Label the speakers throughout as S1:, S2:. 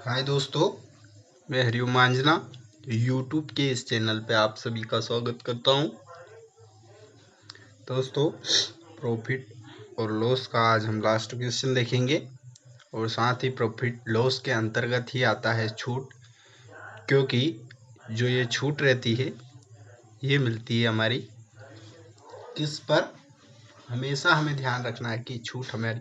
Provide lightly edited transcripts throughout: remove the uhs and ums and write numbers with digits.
S1: हाय दोस्तों, मैं हरिओम मांजना यूट्यूब के इस चैनल पे आप सभी का स्वागत करता हूं। दोस्तों, प्रॉफिट और लॉस का आज हम लास्ट क्वेश्चन देखेंगे और साथ ही प्रॉफिट लॉस के अंतर्गत ही आता है छूट, क्योंकि जो ये छूट रहती है ये मिलती है हमारी किस पर। हमेशा हमें ध्यान रखना है कि छूट हमारी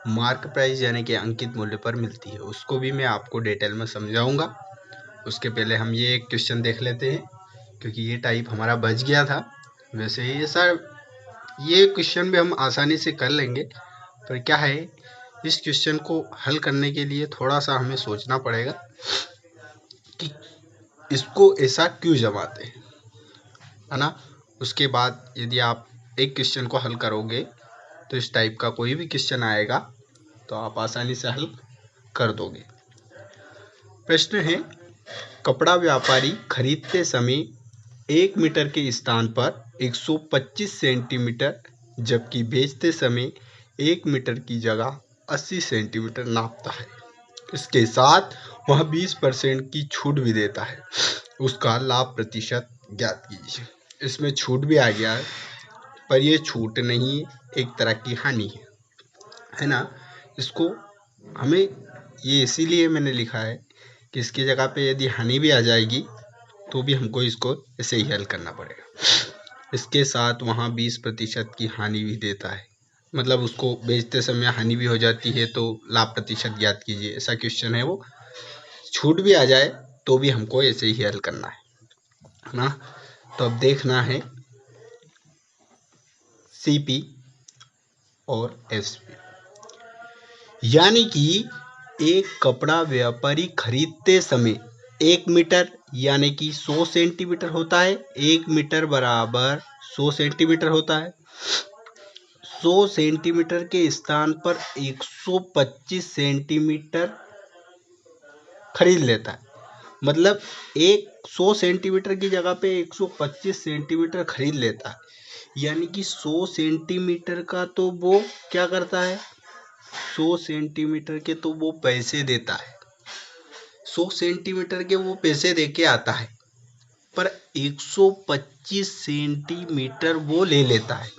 S1: मार्क प्राइस यानी कि अंकित मूल्य पर मिलती है। उसको भी मैं आपको डिटेल में समझाऊंगा। उसके पहले हम ये एक क्वेश्चन देख लेते हैं, क्योंकि ये टाइप हमारा बच गया था। वैसे ये सर ये क्वेश्चन भी हम आसानी से कर लेंगे, पर क्या है, इस क्वेश्चन को हल करने के लिए थोड़ा सा हमें सोचना पड़ेगा कि इसको ऐसा क्यों जमाते हैं, है ना। उसके बाद यदि आप एक क्वेश्चन को हल करोगे तो इस टाइप का कोई भी क्वेश्चन आएगा तो आप आसानी से हल कर दोगे। प्रश्न है, कपड़ा व्यापारी खरीदते समय 1 मीटर के स्थान पर 125 सेंटीमीटर जबकि बेचते समय 1 मीटर की जगह 80 सेंटीमीटर नापता है। इसके साथ वह 20% की छूट भी देता है। उसका लाभ प्रतिशत ज्ञात कीजिए। इसमें छूट भी आ गया है, पर यह छूट नहीं, एक तरह की हानि है ना। इसको हमें ये इसीलिए मैंने लिखा है कि इसकी जगह पे यदि हानि भी आ जाएगी तो भी हमको इसको ऐसे ही हल करना पड़ेगा। इसके साथ वहाँ 20% की हानि भी देता है, मतलब उसको बेचते समय हानि भी हो जाती है, तो लाभ प्रतिशत ज्ञात कीजिए। ऐसा क्वेश्चन है वो। छूट भी आ जाए तो भी हमको ऐसे ही हल करना है ना। तो अब देखना है सीपी और एसपी, यानी कि एक कपड़ा व्यापारी खरीदते समय 1 मीटर यानी कि 100 सेंटीमीटर होता है। 1 मीटर बराबर 100 सेंटीमीटर होता है। 100 सेंटीमीटर के स्थान पर 125 सेंटीमीटर खरीद लेता है। मतलब 100 सेंटीमीटर की जगह पे 125 सेंटीमीटर खरीद लेता है, यानी कि 100 सेंटीमीटर का तो वो क्या करता है, 100 सेंटीमीटर के तो वो पैसे देता है। 100 सेंटीमीटर के वो पैसे दे के आता है, पर 125 सेंटीमीटर वो ले लेता है।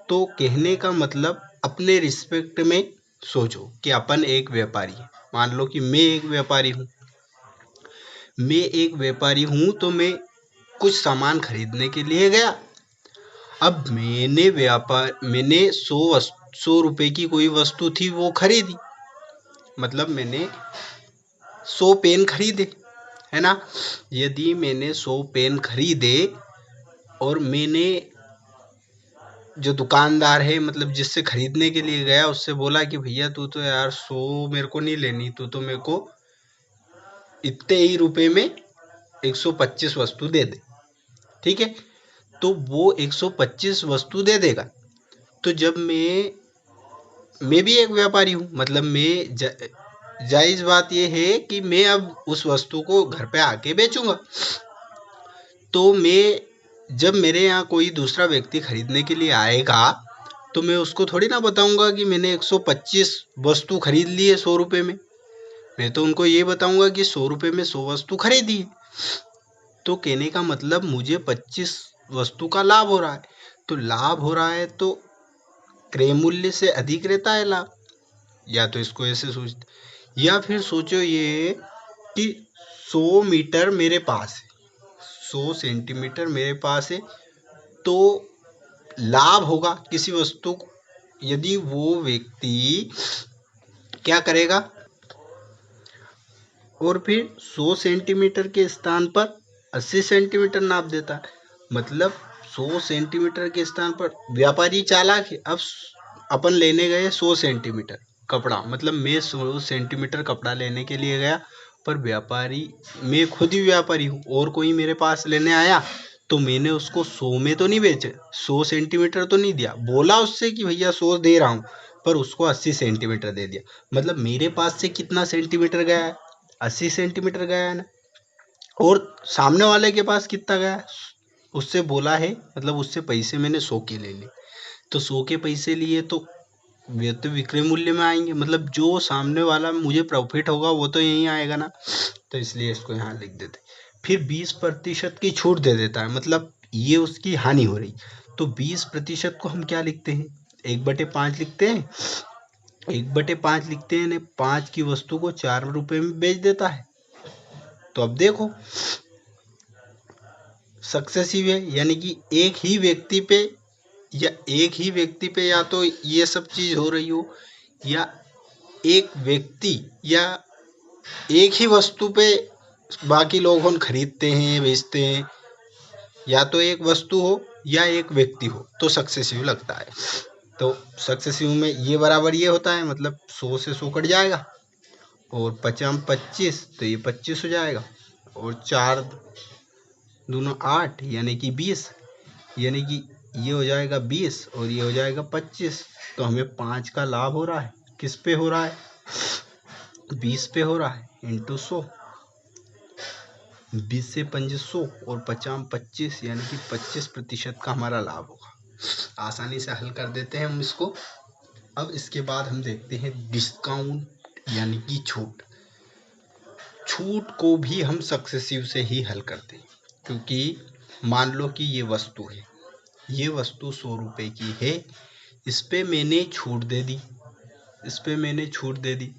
S1: तो कहने का मतलब, अपने रिस्पेक्ट में सोचो कि अपन एक व्यापारी है। मान लो कि मैं एक व्यापारी हूँ। तो मैं कुछ सामान खरीदने के लिए गया। अब मैंने 100 रुपए की कोई वस्तु थी वो खरीदी, मतलब मैंने 100 पेन खरीदे, है ना। यदि मैंने 100 पेन खरीदे और मैंने जो दुकानदार है, मतलब जिससे खरीदने के लिए गया, उससे बोला कि भैया तू तो यार 100 मेरे को नहीं लेनी, तू तो मेरे को इतने ही रुपए में 125 वस्तु दे दे, ठीक है। तो वो 125 वस्तु दे देगा। तो जब मैं भी एक व्यापारी हूँ, मतलब जायज़ बात ये है कि मैं अब उस वस्तु को घर पे आके बेचूंगा। तो जब मेरे यहाँ कोई दूसरा व्यक्ति खरीदने के लिए आएगा तो मैं उसको थोड़ी ना बताऊंगा कि मैंने 125 वस्तु खरीद ली है 100 रुपये में। मैं तो उनको ये बताऊंगा कि 100 रुपये में 100 वस्तु खरीदी है। तो कहने का मतलब, मुझे 25 वस्तु का लाभ हो रहा है। तो लाभ हो रहा है तो क्रय मूल्य से अधिक रहता है लाभ। या तो इसको ऐसे सोच, या फिर सोचो ये कि 100 मीटर मेरे पास है, 100 सेंटीमीटर मेरे पास है, तो लाभ होगा किसी वस्तु को यदि वो व्यक्ति क्या करेगा, और फिर 100 सेंटीमीटर के स्थान पर 80 सेंटीमीटर नाप देता है। मतलब 100 सेंटीमीटर के स्थान पर व्यापारी चालाक है। अब अपन लेने गए 100 सेंटीमीटर कपड़ा, मतलब मैं 100 सेंटीमीटर कपड़ा लेने के लिए गया, पर व्यापारी, मैं खुद ही व्यापारी हूँ और कोई मेरे पास लेने आया तो मैंने उसको 100 में तो नहीं बेचे, 100 सेंटीमीटर तो नहीं दिया, बोला उससे कि भैया 100 दे रहा हूँ, पर उसको 80 सेंटीमीटर दे दिया। मतलब मेरे पास से कितना सेंटीमीटर गया है, 80 सेंटीमीटर गया है ना। और सामने वाले के पास कितना गया है, उससे बोला है, मतलब उससे पैसे मैंने 100 के ले लिए। तो 100 के पैसे लिए तो वे तो विक्रय मूल्य में आएंगे, मतलब जो सामने वाला मुझे प्रॉफिट होगा वो तो यहीं आएगा ना, तो इसलिए इसको यहाँ लिख देते। फिर 20% की छूट दे देता है, मतलब ये उसकी हानि हो रही, तो 20% को हम क्या लिखते हैं, 1/5 लिखते हैं। 1/5 लिखते हैं, 5 की वस्तु को 4 रुपए में बेच देता है। तो अब देखो सक्सेसिव है, यानी कि एक ही व्यक्ति पे या तो ये सब चीज हो रही हो, या एक व्यक्ति या एक ही वस्तु पे बाकी लोग खरीदते हैं बेचते हैं, या तो एक वस्तु हो या एक व्यक्ति हो तो सक्सेसिव लगता है। तो सक्सेसिव में ये बराबर ये होता है, मतलब 100 से 100 कट जाएगा, और 50 25 तो ये 25 हो जाएगा, और 4 दूना 8 यानी कि 20, यानी कि ये हो जाएगा 20 और ये हो जाएगा 25। तो हमें 5 का लाभ हो रहा है, किस पे हो रहा है, 20 पे हो रहा है, इंटू 100, 20 से 5 100 और 50 25 यानी कि 25% का हमारा लाभ होगा। आसानी से हल कर देते हैं हम इसको। अब इसके बाद हम देखते हैं डिस्काउंट यानी कि छूट। छूट को भी हम सक्सेसिव से ही हल करते हैं, क्योंकि मान लो कि ये वस्तु है, ये वस्तु 100 रुपए की है, इस पे मैंने छूट दे दी, इस पे मैंने छूट दे दी,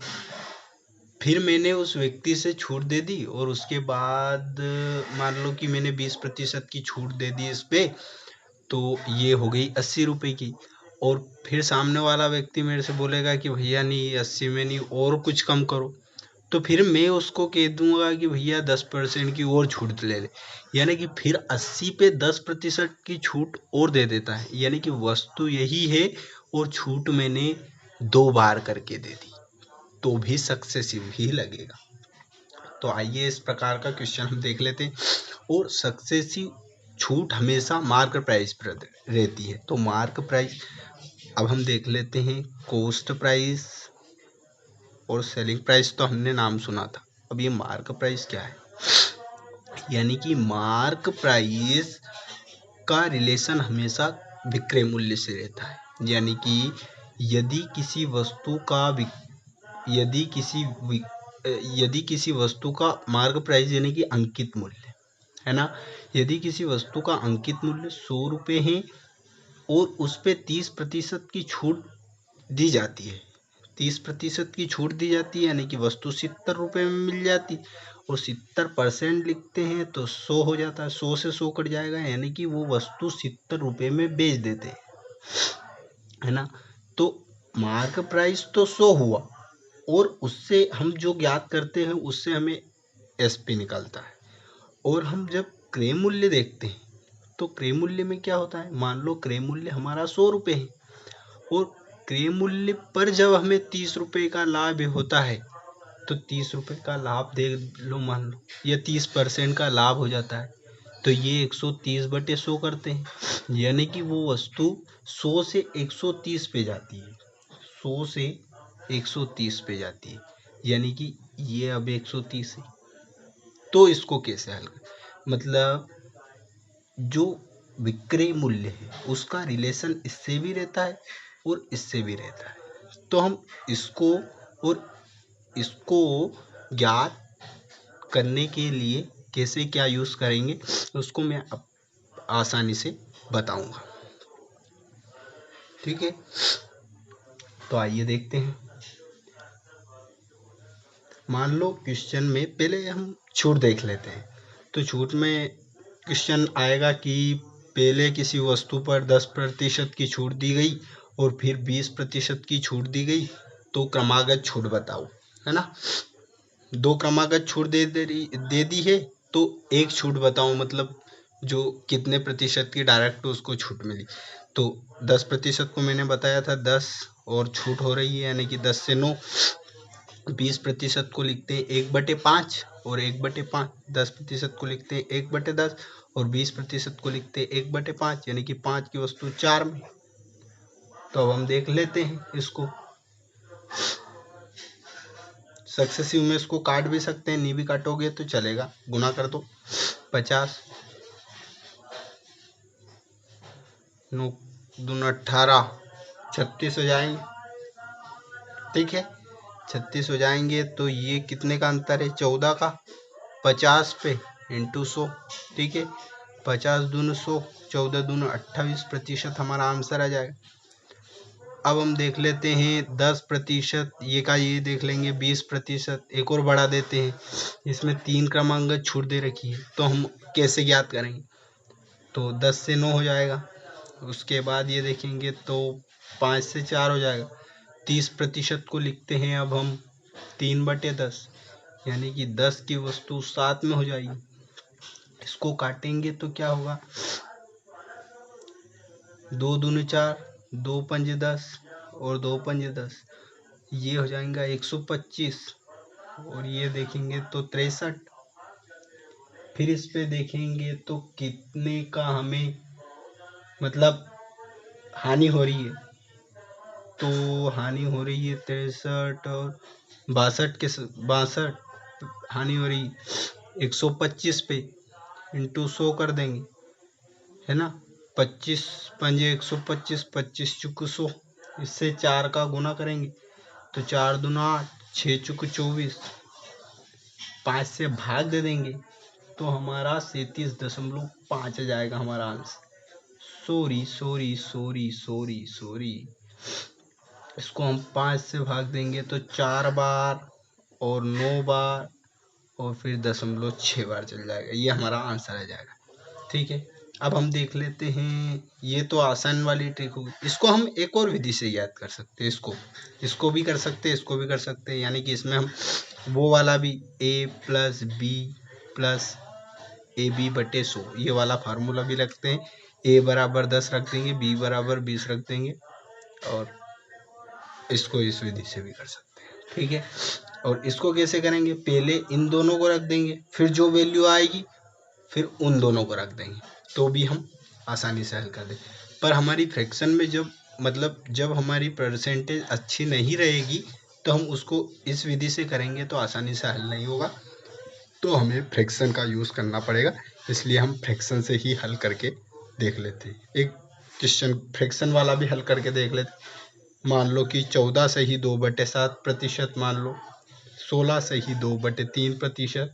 S1: फिर मैंने उस व्यक्ति से छूट दे दी, और उसके बाद मान लो कि मैंने 20% की छूट दे दी इस पे, तो ये हो गई 80 रुपए की। और फिर सामने वाला व्यक्ति मेरे से बोलेगा कि भैया नहीं 80 में नहीं और कुछ कम करो, तो फिर मैं उसको कह दूंगा कि भैया 10% की और छूट ले ले, यानी कि फिर 80 पे 10% की छूट और दे देता है, यानी कि वस्तु यही है और छूट मैंने 2 बार करके दे दी, तो भी सक्सेसिव ही लगेगा। तो आइए इस प्रकार का क्वेश्चन हम देख लेते हैं। और सक्सेसिव छूट हमेशा मार्क प्राइस पर रहती है, तो मार्क प्राइस अब हम देख लेते हैं। कॉस्ट प्राइस और सेलिंग प्राइस तो हमने नाम सुना था, अब ये मार्क प्राइस क्या है, यानी कि मार्क प्राइस का रिलेशन हमेशा विक्रय मूल्य से रहता है, यानी कि यदि किसी वस्तु का यदि किसी यदि किसी वस्तु का मार्क प्राइस यानी कि अंकित मूल्य है ना, यदि किसी वस्तु का अंकित मूल्य 100 रुपये है और उस पे 30% की छूट दी जाती है, 30% की छूट दी जाती है, यानी कि वस्तु 70 रुपये में मिल जाती, और 70% लिखते हैं तो 100 हो जाता है, 100 से 100 कट जाएगा, यानी कि वो वस्तु 70 रुपये में बेच देते हैं, है ना। तो मार्क प्राइस तो 100 हुआ, और उससे हम जो ज्ञात करते हैं उससे हमें एसपी निकलता है। और हम जब क्रय मूल्य देखते हैं तो क्रय मूल्य में क्या होता है, मान लो क्रय मूल्य हमारा 100 रुपये है, और क्रय मूल्य पर जब हमें 30 रुपये का लाभ होता है, तो 30 रुपये का लाभ दे लो, मान लो या 30% का लाभ हो जाता है, तो ये 130/100 करते हैं, यानी कि वो वस्तु 100 से 130 पे जाती है, 100 से 130 पे जाती है, यानी कि ये अब 130 है। तो इसको कैसे हल कर, मतलब जो विक्रय मूल्य है उसका रिलेशन इससे भी रहता है और इससे भी रहता है, तो हम इसको और इसको ज्ञात करने के लिए कैसे क्या यूज़ करेंगे उसको मैं अब आसानी से बताऊंगा, ठीक है। तो आइए देखते हैं। मान लो क्वेश्चन में पहले हम छूट देख लेते हैं, तो छूट में क्वेश्चन आएगा कि पहले किसी वस्तु पर 10% की छूट दी गई और फिर 20% की छूट दी गई, तो क्रमागत छूट बताओ, है ना। 2 क्रमागत छूट दे दी है, तो एक छूट बताओ, मतलब जो कितने प्रतिशत की डायरेक्ट उसको छूट मिली। तो 10% को मैंने बताया था 10, और छूट हो रही है यानी कि 10 से 9। 20% को लिखते हैं 1/5 और 1/5, 10% को लिखते हैं 1/10 और 20% को लिखते हैं 1/5, यानी कि 5 की वस्तु 4 में। तो अब हम देख लेते हैं इसको, सक्सेसिव में इसको काट भी सकते हैं, नहीं भी काटोगे तो चलेगा, गुना कर दो, 50 9 दूना 18, 36 हो जाएंगे, ठीक है, 36 हो जाएंगे तो ये कितने का अंतर है, 14 का, 50 पे इंटू 100, ठीक है, 50 दूनी 100, 14 दूनी 28% हमारा आंसर आ जाएगा। अब हम देख लेते हैं 10%, ये का ये देख लेंगे 20%, एक और बढ़ा देते हैं, इसमें 3 क्रमांक छूट दे रखी है तो हम कैसे ज्ञात करेंगे, तो 10 से 9 हो जाएगा। उसके बाद ये देखेंगे तो 5 से 4 हो जाएगा। 30% को लिखते हैं अब हम 3/10, यानी कि 10 की वस्तु 7 में हो जाएगी। इसको काटेंगे तो क्या होगा, 2 दूनी 4, 2 पंजे 10 और 2 पंजे 10, ये हो जाएगा 125, और ये देखेंगे तो 63। फिर इस पे देखेंगे तो कितने का हमें मतलब हानि हो रही है, तो हानि हो रही है 63 और 62 हानि हो रही 125 पे इंटू 100 कर देंगे, है ना, 25 पंजे 125, 25 चुक 100, इससे 4 का गुना करेंगे तो 4 दूना 8, 6 चुक 24, 5 से भाग दे देंगे तो हमारा 37.5 आ जाएगा हमारा answer. Sorry sorry sorry sorry sorry, इसको हम 5 से भाग देंगे तो 4 बार और 9 बार और फिर 0.6 बार चल जाएगा, ये हमारा आंसर आ जाएगा। ठीक है, अब हम देख लेते हैं, ये तो आसान वाली ट्रिक होगी, इसको हम एक और विधि से याद कर सकते हैं, इसको भी कर सकते हैं, इसको भी कर सकते हैं, यानी कि इसमें हम वो वाला भी a+b+ab/100 ये वाला फार्मूला भी रखते हैं, a बराबर 10 रख देंगे, b बराबर 20 रख देंगे, और इसको इस विधि से भी कर सकते हैं। ठीक है, और इसको कैसे करेंगे, पहले इन दोनों को रख देंगे, फिर जो वैल्यू आएगी फिर उन दोनों को रख देंगे, तो भी हम आसानी से हल कर दें। पर हमारी फ्रैक्शन में जब हमारी परसेंटेज अच्छी नहीं रहेगी तो हम उसको इस विधि से करेंगे तो आसानी से हल नहीं होगा, तो हमें फ्रैक्शन का यूज़ करना पड़ेगा, इसलिए हम फ्रैक्शन से ही हल करके देख लेते हैं। एक क्वेश्चन फ्रैक्शन वाला भी हल करके देख लेते। मान लो कि 14 से ही 2/7% मान लो, 16 से ही 2/3%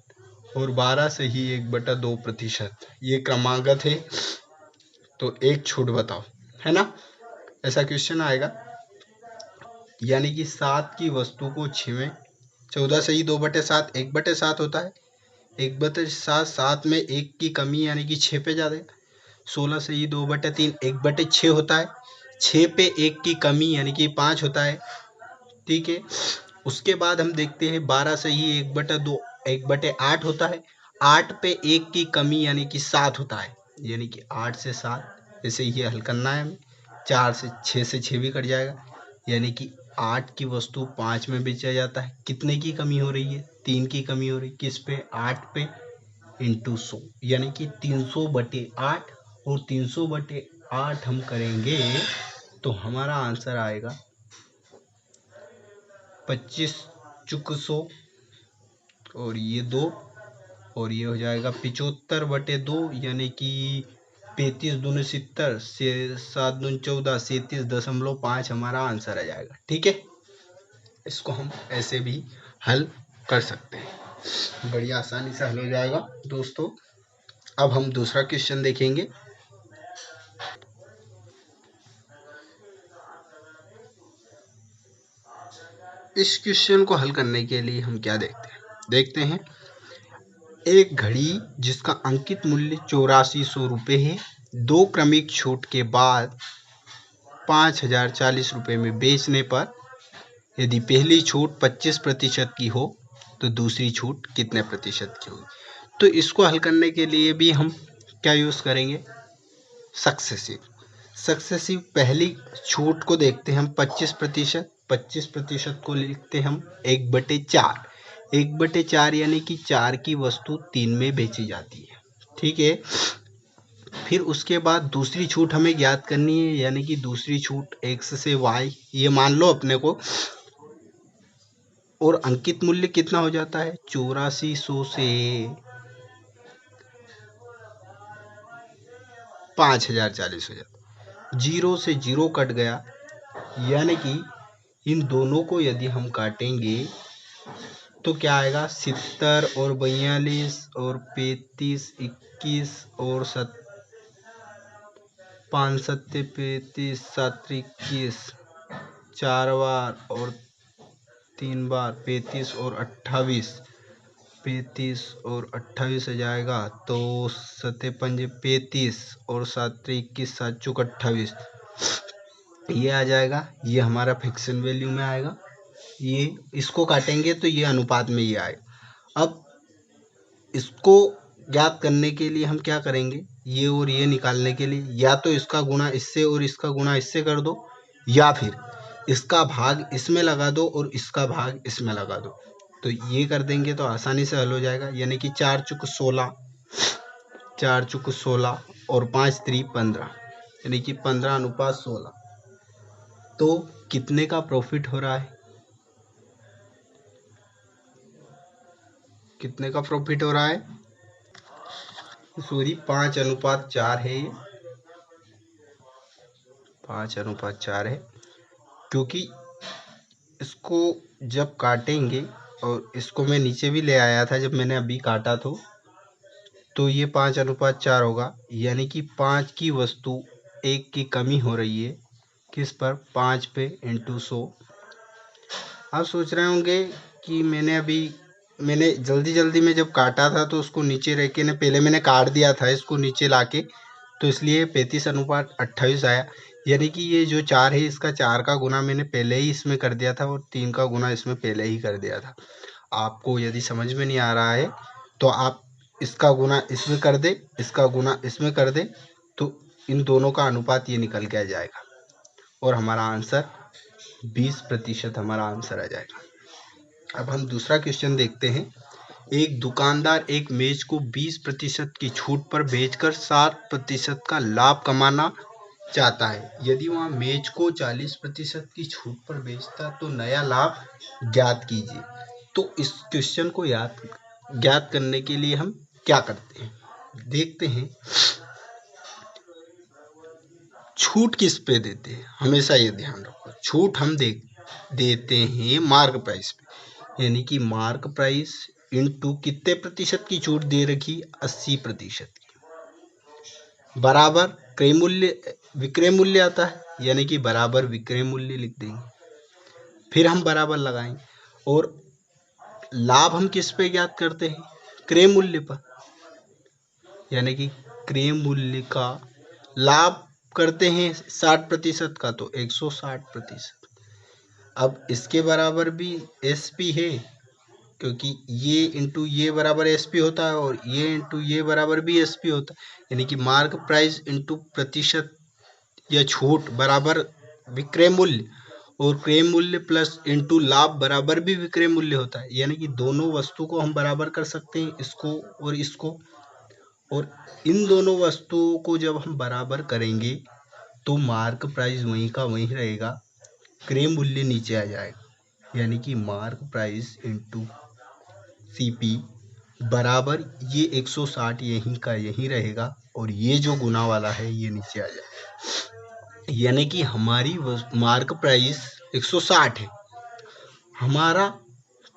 S1: और 12 से ही 1/2%, ये क्रमागत है, तो एक छूट बताओ, है ना, ऐसा क्वेश्चन आएगा। यानी कि 7 की वस्तु को 6 में, 14 से ही 2/7 1/7 होता है, 1/7 7 में 1 की कमी यानी कि 6 पे जाएगा। 16 से ही 2/3 1/6 होता है, 6 पे 1 की कमी यानी कि 5 होता है। ठीक है, उसके बाद हम देखते हैं 12 से ही 1/2 1/8 होता है, 8 पे 1 की कमी यानी कि 7 होता है, यानी कि 8 से 7 ऐसे ये हल करना है हमें। 4 से 6 से 6 भी कट जाएगा, यानी कि 8 की वस्तु 5 में बेचा जाता है, कितने की कमी हो रही है, 3 की कमी हो रही है, किस पे, 8 पे इंटू 100, यानी कि 300/8, और 300/8 हम करेंगे तो हमारा आंसर आएगा 25 चुक 100 और ये 2, और ये हो जाएगा 75/2, यानी कि 35 दूनी 70 से 7 दूनी 14, 37.5 हमारा आंसर आ जाएगा। ठीक है, इसको हम ऐसे भी हल कर सकते हैं, बड़ी आसानी से हल हो जाएगा दोस्तों। अब हम दूसरा क्वेश्चन देखेंगे। इस क्वेश्चन को हल करने के लिए हम क्या देखते हैं, एक घड़ी जिसका अंकित मूल्य 8400 रुपये है, 2 क्रमिक छूट के बाद 5040 रुपये में बेचने पर यदि पहली छूट 25% की हो तो दूसरी छूट कितने प्रतिशत की होगी। तो इसको हल करने के लिए भी हम क्या यूज़ करेंगे, सक्सेसिव पहली छूट को देखते हैं हम 25% को लिखते हम 1/4, 1/4 यानी कि 4 की वस्तु 3 में बेची जाती है। ठीक है, फिर उसके बाद दूसरी छूट हमें ज्ञात करनी है, यानी कि दूसरी छूट x से y ये मान लो अपने को, और अंकित मूल्य कितना हो जाता है, 8400 से 5040 हो जाता है, 0 से 0 कट गया, यानी कि इन दोनों को यदि हम काटेंगे तो क्या आएगा, 70 और 42 और 35, 21 और 5 सत्ते 35, 7 21, 4 बार और 3 बार 35 और 28, 35 और 28 आ जाएगा, तो 7 पंजे 35 और 7 21, 7 चौक 28, ये आ जाएगा। ये हमारा फिक्सन वैल्यू में आएगा। ये इसको काटेंगे तो ये अनुपात में ये आएगा। अब इसको ज्ञात करने के लिए हम क्या करेंगे, ये और ये निकालने के लिए या तो इसका गुणा इससे और इसका गुणा इससे कर दो, या फिर इसका भाग इसमें लगा दो और इसका भाग इसमें लगा दो। तो ये कर देंगे तो आसानी से हल हो जाएगा। यानी कि 4 चुक 16, 4 चुक 16 और 5 3 15, यानी कि 15:16। तो कितने का प्रॉफिट हो रहा है, कितने का प्रॉफिट हो रहा है, सॉरी 5:4 है। ये 5:4 है, क्योंकि इसको जब काटेंगे, और इसको मैं नीचे भी ले आया था जब मैंने अभी काटा तो ये 5:4 होगा। यानी कि 5 की वस्तु 1 की कमी हो रही है, किस पर, 5 पे इंटू 100। आप सोच रहे होंगे कि मैंने जल्दी जल्दी में जब काटा था तो उसको नीचे रख के पहले मैंने काट दिया था इसको नीचे लाके, तो इसलिए 35:28 आया। यानी कि ये जो 4 है इसका 4 का गुना मैंने पहले ही इसमें कर दिया था और 3 का गुना इसमें पहले ही कर दिया था। आपको यदि समझ में नहीं आ रहा है तो आप इसका गुना इसमें कर दे, इसका गुना इसमें कर दे, तो इन दोनों का अनुपात ये निकल के आ जाएगा और हमारा आंसर 20% हमारा आंसर आ जाएगा। अब हम दूसरा क्वेश्चन देखते हैं। एक दुकानदार एक मेज को 20% की छूट पर बेचकर 60% का लाभ कमाना चाहता है। यदि वह मेज को 40% की छूट पर बेचता तो नया लाभ ज्ञात कीजिए। तो इस क्वेश्चन को ज्ञात करने के लिए हम क्या करते हैं, देखते हैं। छूट किस पे देते हैं, हमेशा ये ध्यान रखो, छूट हम देते हैं मार्क प्राइस पे। यानी कि मार्क प्राइस इंटू कितने प्रतिशत की छूट दे रखी, 80% की, बराबर क्रय मूल्य विक्रय मूल्य आता है, यानी कि बराबर विक्रय मूल्य लिख देंगे। फिर हम बराबर लगाएंगे और लाभ हम किस पे ज्ञात करते हैं, क्रय मूल्य पर। यानी कि क्रय मूल्य का लाभ करते हैं 60% का, तो 160%। अब इसके बराबर भी एसपी है, क्योंकि ये इंटू ये बराबर एसपी होता है और ये इंटू ये बराबर भी एसपी होता है। यानी कि मार्क प्राइस इंटू प्रतिशत या छूट बराबर विक्रय मूल्य, और क्रय मूल्य प्लस इंटू लाभ बराबर भी विक्रय मूल्य होता है। यानी कि दोनों वस्तु को हम बराबर कर सकते हैं, इसको और इसको, और इन दोनों वस्तुओं को जब हम बराबर करेंगे तो मार्क प्राइस वहीं का वहीं रहेगा, क्रय मूल्य नीचे आ जाएगा। यानी कि मार्क प्राइस इंटू सीपी बराबर ये 160 यहीं का यहीं रहेगा, और ये जो गुना वाला है ये नीचे आ जाएगा। यानी कि हमारी मार्क प्राइस 160 है, हमारा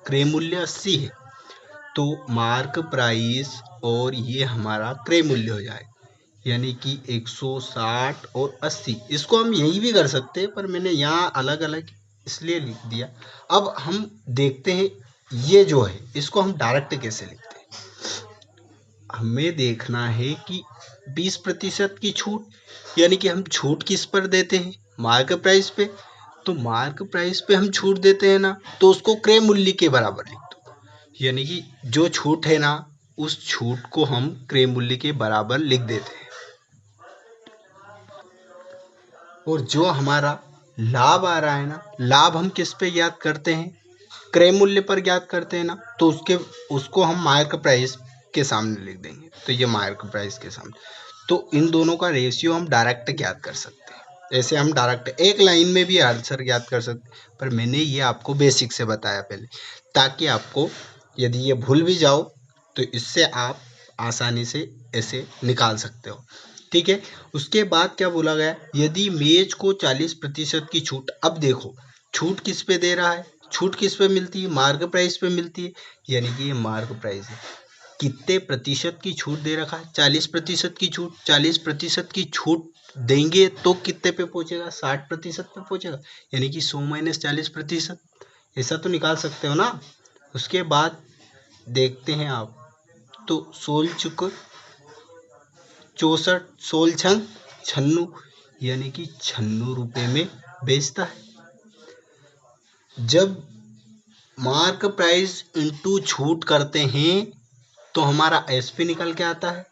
S1: क्रय मूल्य 80 है, तो मार्क प्राइस और ये हमारा क्रय मूल्य हो जाएगा। यानी कि 160 और 80, इसको हम यही भी कर सकते हैं पर मैंने यहाँ अलग अलग इसलिए लिख दिया। अब हम देखते हैं ये जो है इसको हम डायरेक्ट कैसे लिखते हैं। हमें देखना है कि 20% की छूट, यानी कि हम छूट किस पर देते हैं, मार्क प्राइस पे। तो मार्क प्राइस पे हम छूट देते हैं ना, तो उसको क्रय मूल्य के बराबर लिख दो। यानी कि जो छूट है ना उस छूट को हम क्रय मूल्य के बराबर लिख देते हैं। और जो हमारा लाभ आ रहा है ना, लाभ हम किस पे ज्ञात करते हैं, क्रय मूल्य पर ज्ञात करते हैं ना, तो उसको हम मार्क प्राइस के सामने लिख देंगे। तो ये मार्क प्राइस के सामने, तो इन दोनों का रेशियो हम डायरेक्ट ज्ञात कर सकते हैं। ऐसे हम डायरेक्ट एक लाइन में भी आंसर ज्ञात कर सकते हैं, पर मैंने ये आपको बेसिक से बताया पहले, ताकि आपको यदि ये भूल भी जाओ तो इससे आप आसानी से ऐसे निकाल सकते हो। ठीक है। उसके बाद क्या बोला गया, यदि मेज को 40% की छूट, अब देखो छूट किस पे दे रहा है, छूट किस पे मिलती है, मार्क प्राइस पे मिलती है, यानी कि ये मार्क प्राइस है। कितने प्रतिशत की छूट दे रखा है, 40% की छूट। 40% की छूट देंगे तो कितने पे पहुंचेगा, 60% पे पहुंचेगा, यानी कि 100 माइनस 40%, ऐसा तो निकाल सकते हो ना। उसके बाद देखते हैं आप, तो 16 चुक 64, 16 छंग 96, यानी कि 96 रुपये में बेचता है। जब मार्क प्राइस इंटू छूट करते हैं तो हमारा एसपी निकल के आता है,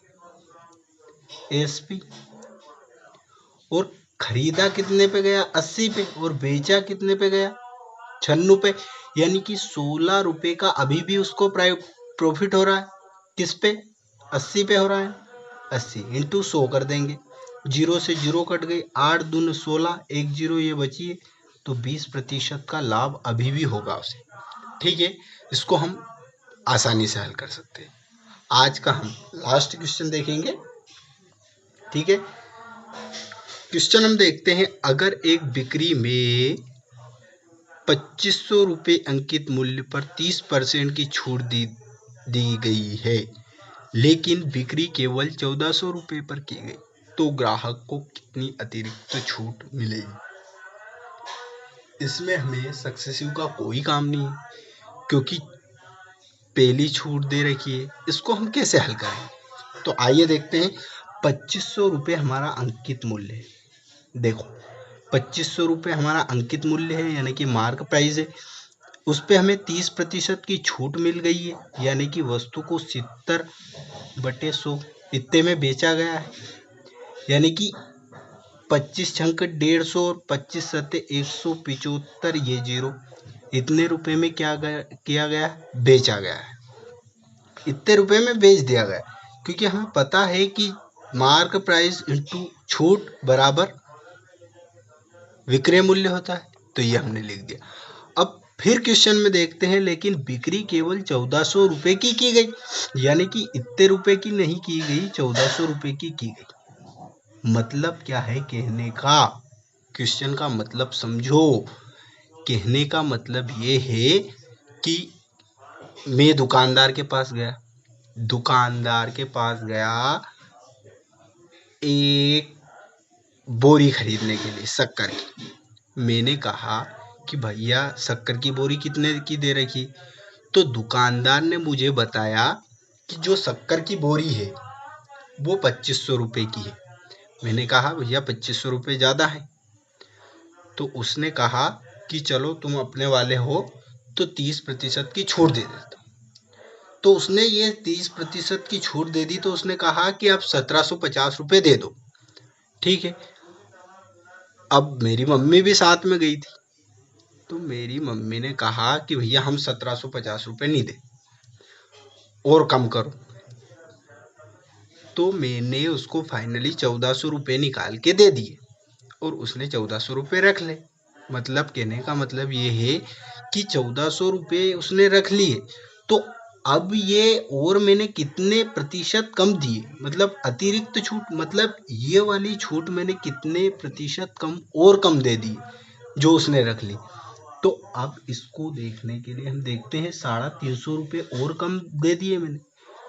S1: एसपी। और खरीदा कितने पे गया, 80 पे, और बेचा कितने पे गया, 96 पे, यानी कि 16 रुपए का अभी भी उसको प्रॉफिट हो रहा है। किस पे, 80 पे हो रहा है। 80 इंटू 100 कर देंगे, जीरो से जीरो कट गई, 8 दूनी 16, एक जीरो ये बची है, तो 20% का लाभ अभी भी होगा उसे। ठीक है, इसको हम आसानी से हल कर सकते हैं। आज का हम लास्ट क्वेश्चन देखेंगे। ठीक है, क्वेश्चन हम देखते हैं, अगर एक बिक्री में 2500 रुपये अंकित मूल्य पर 30% की छूट दी गई है, लेकिन बिक्री केवल 1400 रुपये पर की गई, तो ग्राहक को कितनी अतिरिक्त छूट मिलेगी। इसमें हमें सक्सेसिव का कोई काम नहीं है, क्योंकि पहली छूट दे रखी है। इसको हम कैसे हल करें, तो आइए देखते हैं। 2500 रुपये हमारा अंकित मूल्य है। देखो, 2500 रुपये हमारा अंकित मूल्य है, यानी कि मार्क प्राइस है। उस पे हमें 30% की छूट मिल गई है, यानी कि वस्तु को 70/100 इतने में बेचा गया है, यानी कि 25 छंक 150 और 25 सत्ते 175, ये जीरो, इतने रुपए में क्या किया गया, बेचा गया है। इतने रुपए में बेच दिया गया, क्योंकि हमें पता है कि मार्क प्राइस इंटू छूट बराबर विक्रय मूल्य होता है, तो ये हमने लिख दिया। अब फिर क्वेश्चन में देखते हैं, लेकिन बिक्री केवल 1400 रुपये की गई, यानी कि इतने रुपए की नहीं की गई, 1400 रुपये की गई। मतलब क्या है कहने का, क्वेश्चन का मतलब समझो। कहने का मतलब ये है कि मैं दुकानदार के पास गया, एक बोरी खरीदने के लिए शक्कर की। मैंने कहा कि भैया शक्कर की बोरी कितने की दे रखी, तो दुकानदार ने मुझे बताया कि जो शक्कर की बोरी है वो 2500 रुपये की है। मैंने कहा भैया 2500 रुपये ज़्यादा है, तो उसने कहा कि चलो तुम अपने वाले हो तो 30% की छूट दे देता। तो उसने ये 30% की छूट दे दी, तो उसने कहा कि अब 1750 रुपये दे दो। ठीक है, अब मेरी मम्मी भी साथ में गई थी, तो मेरी मम्मी ने कहा कि भैया हम 1750 रुपये नहीं दे, और कम करो। तो मैंने उसको फाइनली 1400 रुपये निकाल के दे दिए, और उसने 1400 रुपये रख ले। मतलब कहने का मतलब ये है कि 1400 रुपये उसने रख लिए, तो अब ये और मैंने कितने प्रतिशत कम दिए, मतलब अतिरिक्त छूट, मतलब ये वाली छूट मैंने कितने प्रतिशत कम और कम दे दी जो उसने रख ली। तो अब इसको देखने के लिए हम देखते हैं, 350 रुपये और कम दे दिए मैंने,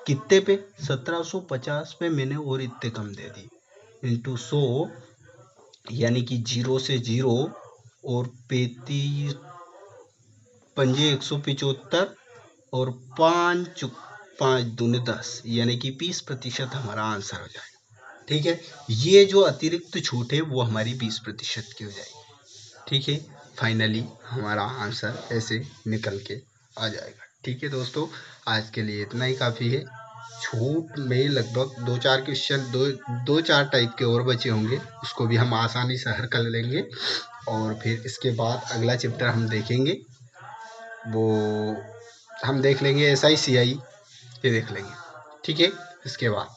S1: कितने पे, 1750 पे मैंने और इतने कम दे दिए, इंटू 100, यानी कि जीरो से जीरो, और 35 पंजे 175, और 5 दूनी 10, यानी कि 20% हमारा आंसर हो जाएगा। ठीक है, ये जो अतिरिक्त छूट है वो हमारी 20% की हो जाएगी। ठीक है, फाइनली हमारा आंसर ऐसे निकल के आ जाएगा। ठीक है दोस्तों, आज के लिए इतना ही काफ़ी है। छूट में लगभग 2-4 क्वेश्चन, दो चार टाइप के और बचे होंगे, उसको भी हम आसानी से हल कर लेंगे। और फिर इसके बाद अगला चैप्टर हम देखेंगे, वो हम देख लेंगे SI CI, ये देख लेंगे। ठीक है, इसके बाद।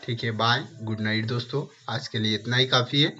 S1: ठीक है, बाय, गुड नाइट दोस्तों, आज के लिए इतना ही काफ़ी है।